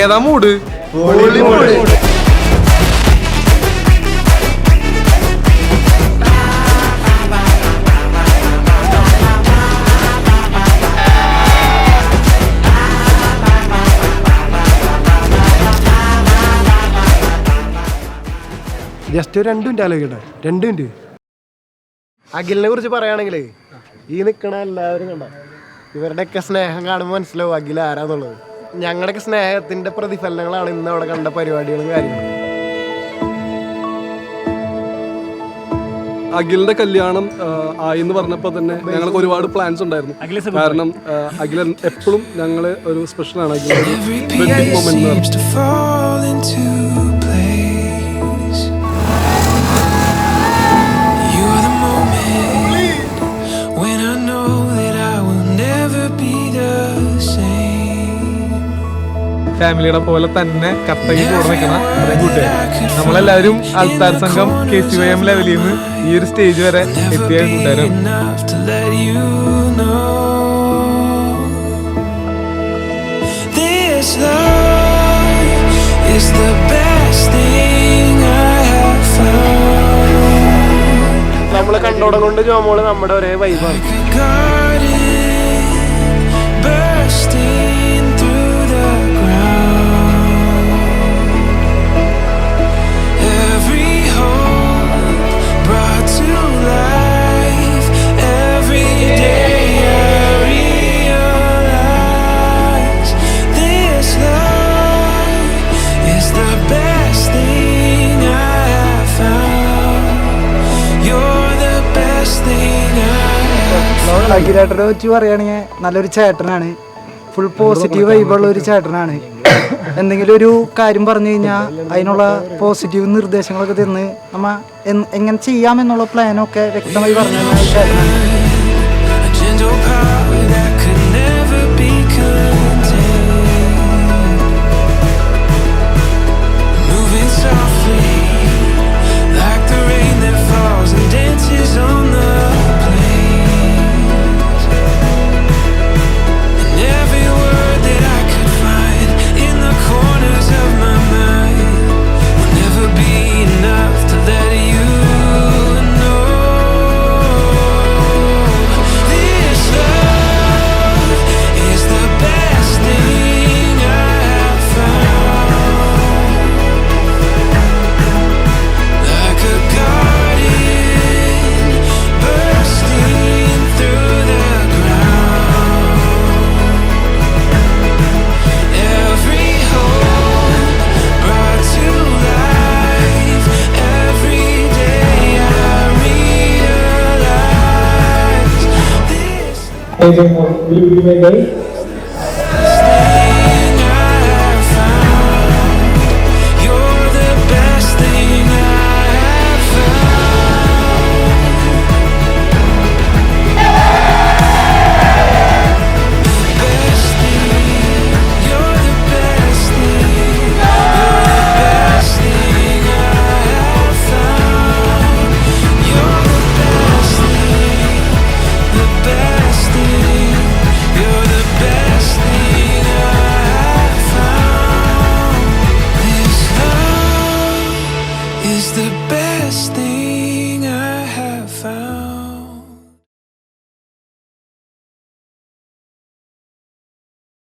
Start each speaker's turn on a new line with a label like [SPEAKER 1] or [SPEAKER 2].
[SPEAKER 1] ഏതാ mood?
[SPEAKER 2] Just 2 minute ആലോചിക്കട്ടെ, 2 minute. അഖിലിനെ കുറിച്ച് പറയുകയാണെങ്കിലേ, ഈ നിൽക്കണ എല്ലാവരും കണ്ട ഇവരുടെയൊക്കെ സ്നേഹം കാണുമ്പോൾ മനസ്സിലാവും അഖിൽ ആരാന്നുള്ളത്. ഞങ്ങളുടെയൊക്കെ സ്നേഹത്തിന്റെ പ്രതിഫലനങ്ങളാണ് ഇന്ന് അവിടെ കണ്ട പരിപാടികളും കാര്യങ്ങളും.
[SPEAKER 3] അഖിലിന്റെ കല്യാണം ആയി എന്ന് പറഞ്ഞപ്പോൾ തന്നെ ഞങ്ങൾക്ക് ഒരുപാട് പ്ലാൻസ് ഉണ്ടായിരുന്നു. കാരണം അഖിൽ എപ്പോഴും ഞങ്ങള് ഒരു സ്പെഷ്യലാണ്. അഖിലിന്റെ വെഡിങ് മൊമെന്റ്
[SPEAKER 1] ഫാമിലിയുടെ പോലെ തന്നെ കട്ടയിൽ കൂടെ നിൽക്കണ കൂട്ടുകാർ. നമ്മളെല്ലാവരും ആൾത്താർ സംഘം KCYM ലെവലിൽ നിന്ന് ഈ ഒരു സ്റ്റേജ് വരെ എത്തിയ കൂട്ടുകാരാണ്.
[SPEAKER 2] നമ്മള് കണ്ടോടം കൊണ്ട് ജോമോള് നമ്മുടെ ഒരേ വൈബാണ്.
[SPEAKER 4] അഖിലേട്ടനെ വെച്ച് പറയുകയാണെങ്കിൽ നല്ലൊരു ചേട്ടനാണ്. ഫുൾ പോസിറ്റീവ് വൈബുള്ള ഒരു ചേട്ടനാണ്. എന്തെങ്കിലും ഒരു കാര്യം പറഞ്ഞു കഴിഞ്ഞാൽ അതിനുള്ള പോസിറ്റീവ് നിർദ്ദേശങ്ങളൊക്കെ തന്ന് നമ്മ എങ്ങനെ ചെയ്യാമെന്നുള്ള പ്ലാനൊക്കെ വ്യക്തമായി പറഞ്ഞു തരുന്ന ചേട്ടനാണ്.
[SPEAKER 5] Will you be my guy?